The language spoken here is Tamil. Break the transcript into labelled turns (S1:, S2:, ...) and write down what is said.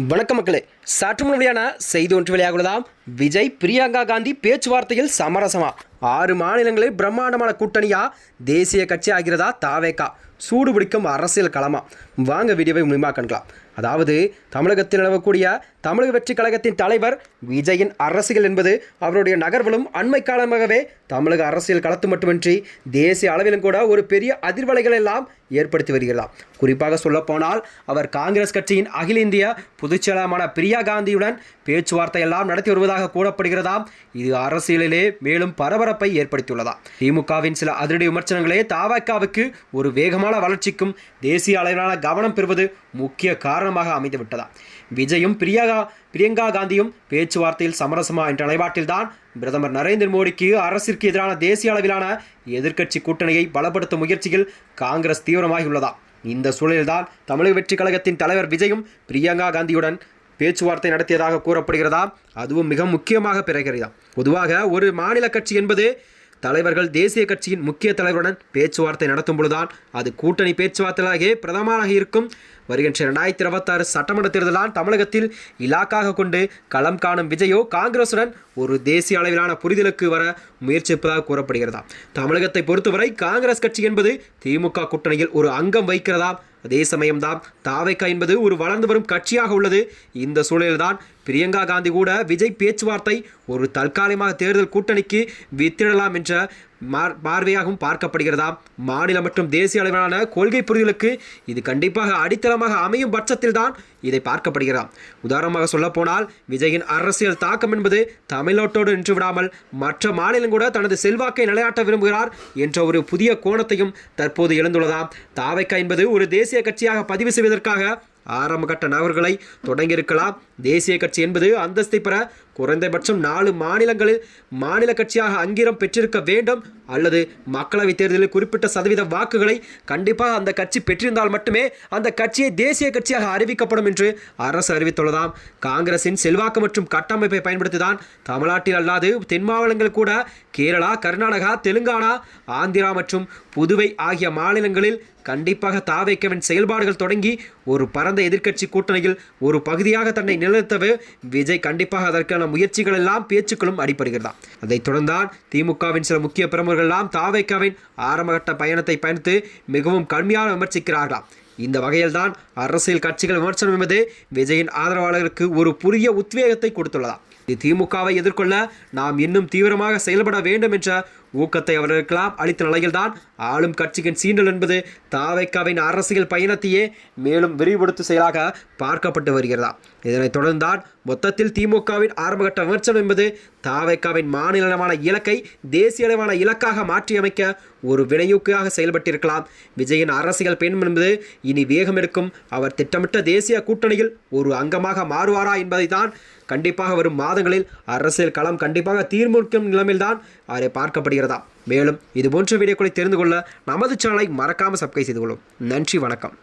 S1: வணக்கம் மக்களே, சற்று முன்னாடியான செய்தி ஒன்று வெளியாகுள்ளதாம். விஜய் பிரியங்கா காந்தி பேச்சுவார்த்தையில் சமரசமா? 6 மாநிலங்களில் பிரம்மாண்டமான கூட்டணியா தேசிய கட்சி ஆகிறதா தாவேகா? சூடு பிடிக்கும் அரசியல் களமா? வாங்க வீடியோவை முழுமையாக கணக்கலாம். அதாவது தமிழகத்தில் நிலவக்கூடிய தமிழக வெற்றி கழகத்தின் தலைவர் விஜயின் அரசியல் என்பது அவருடைய நகர்வுகளும் அண்மை காலமாகவே தமிழக அரசியல் களத்து மட்டுமின்றி தேசிய அளவிலும் கூட ஒரு பெரிய அதிர்வலைகள் எல்லாம் ஏற்படுத்தி வருகிறதாம். குறிப்பாக சொல்லப்போனால் அவர் காங்கிரஸ் கட்சியின் அகில இந்திய பொதுச்செயலாளரான பிரியா காந்தியுடன் பேச்சுவார்த்தை எல்லாம் நடத்தி வருவதாக கூறப்படுகிறதாம். இது அரசியலிலே மேலும் பரபரப்பை ஏற்படுத்தியுள்ளதா. திமுகவின் சில அதிரடி விமர்சனங்களே தாவேகாவுக்கு ஒரு வேகமான வளர்ச்சிக்கும் தேசிய அளவிலான கவனம் பெறுவது முக்கிய காரணமாக அமைந்துவிட்டதா. விஜயும் பிரியங்கா காந்தியும் பேச்சுவார்த்தையில் சமரசமா என்ற நிலைப்பாட்டில்தான் பிரதமர் நரேந்திர மோடிக்கு அரசிற்கு எதிரான தேசிய அளவிலான எதிர்க்கட்சி கூட்டணியை பலப்படுத்தும் முயற்சியில் காங்கிரஸ் தீவிரமாகியுள்ளதா. இந்த சூழலில்தான் தமிழக வெற்றி கழகத்தின் தலைவர் விஜயும் பிரியங்கா காந்தியுடன் பேச்சுவார்த்தை நடத்தியதாக கூறப்படுகிறதா. அதுவும் மிக முக்கியமாக பிறகிறதா. பொதுவாக ஒரு மாநில கட்சி என்பது தலைவர்கள் தேசிய கட்சியின் முக்கிய தலைவருடன் பேச்சுவார்த்தை நடத்தும் பொழுதுதான் அது கூட்டணி பேச்சுவார்த்தையாக பிரதமராக இருக்கும். வருகின்ற 2026 சட்டமன்ற தேர்தலால் தமிழகத்தில் இலாக்காக கொண்டு களம் காணும் விஜயோ காங்கிரசுடன் ஒரு தேசிய அளவிலான புரிதலுக்கு வர முயற்சிப்பதாக கூறப்படுகிறதா. தமிழகத்தை பொறுத்தவரை காங்கிரஸ் கட்சி என்பது திமுக கூட்டணியில் ஒரு அங்கம் வைக்கிறதா. அதே சமயம்தான் தாவேகா என்பது ஒரு வளர்ந்து வரும் கட்சியாக உள்ளது. இந்த சூழலில்தான் பிரியங்கா காந்தி கூட விஜய் பேச்சுவார்த்தை ஒரு தற்காலிகமாக தேர்தல் கூட்டணிக்கு வித்திடலாம் என்ற பார்வையாகவும் பார்க்கப்படுகிறதா. மாநில மற்றும் தேசிய அளவிலான கொள்கை புரிதலுக்கு இது கண்டிப்பாக அடித்தளமாக அமையும் பட்சத்தில் தான் இதை பார்க்கப்படுகிறதா. உதாரணமாக சொல்லப்போனால் விஜயின் அரசியல் தாக்கம் என்பது தமிழ்நாட்டோடு நின்று விடாமல் மற்ற மாநிலம் கூட தனது செல்வாக்கை நிலையாட்ட விரும்புகிறார் என்ற ஒரு புதிய கோணத்தையும் தற்போது எழுந்துள்ளதா. தாவேகா என்பது ஒரு தேசிய கட்சியாக பதிவு செய்வதற்காக ஆரம்பகட்ட நகர்வுகளை தொடங்கியிருக்கலாம். தேசிய கட்சி என்பது அந்தஸ்தை பெற குறைந்தபட்சம் 4 மாநிலங்களில் மாநில கட்சியாக அங்கீகாரம் பெற்றிருக்க வேண்டும் அல்லது மக்களவைத் தேர்தலில் குறிப்பிட்ட சதவீத வாக்குகளை கண்டிப்பாக அந்த கட்சி பெற்றிருந்தால் மட்டுமே அந்த கட்சியை தேசிய கட்சியாக அறிவிக்கப்படும் என்று அரசு அறிவித்துள்ளதாம். காங்கிரசின் செல்வாக்கு மற்றும் கட்டமைப்பை பயன்படுத்திதான் தமிழ்நாட்டில் அல்லாது தென் மாநிலங்கள் கூட கேரளா, கர்நாடகா, தெலுங்கானா, ஆந்திரா மற்றும் புதுவை ஆகிய மாநிலங்களில் கண்டிப்பாக தாவேகாவின் செயல்பாடுகள் தொடங்கி ஒரு பரந்த எதிர்க்கட்சி கூட்டணியில் ஒரு பகுதியாக தன்னை நிலைநிறுத்தவே விஜய் கண்டிப்பாக அதற்கான முயற்சிகள் எல்லாம் பேச்சுக்களும் அடிபடுகிறதா. அதைத் தொடர்ந்தான் திமுகவின் சில முக்கிய பிரமுகர்கள் எல்லாம் தாவேகாவின் ஆரம்பகட்ட பயணத்தை பயணித்து மிகவும் கடுமையாக விமர்சிக்கிறார்களாம். இந்த வகையில்தான் அரசியல் கட்சிகள் விமர்சனம் என்பது விஜயின் ஆதரவாளர்களுக்கு ஒரு புதிய உத்வேகத்தை கொடுத்துள்ளதா. திமுகவை எதிர்கொள்ள நாம் இன்னும் தீவிரமாக செயல்பட வேண்டும் என்ற ஊக்கத்தை அவர்களுக்கெல்லாம் அளித்த நிலையில்தான் ஆளும் கட்சியின் சீண்டல் என்பது தாவேகாவின் அரசியல் பயணத்தையே மேலும் விரிவுபடுத்தும் செயலாக பார்க்கப்பட்டு வருகிறதா. இதனைத் தொடர்ந்தான் மொத்தத்தில் திமுகவின் ஆரம்பகட்ட விமர்சனம் என்பது தாவேகாவின் மாநிலமான இலக்கை தேசிய அளவான இலக்காக மாற்றியமைக்க ஒரு வினையூக்காக செயல்பட்டிருக்கலாம். விஜயின் அரசியல் பயணம் என்பது இனி வேகம் எடுக்கும். அவர் திட்டமிட்ட தேசிய கூட்டணியில் ஒரு அங்கமாக மாறுவாரா என்பதை தான் கண்டிப்பாக வரும் மாதங்களில் அரசியல் களம் கண்டிப்பாக தீர்மானிக்கும் நிலைமையில்தான் அதை பார்க்கப்படுகிறதா. மேலும் இதுபோன்ற வீடியோக்களை தெரிந்து கொள்ள நமது சேனலை மறக்காமல் சப்ஸ்கிரைப் செய்து கொள்ளும். நன்றி, வணக்கம்.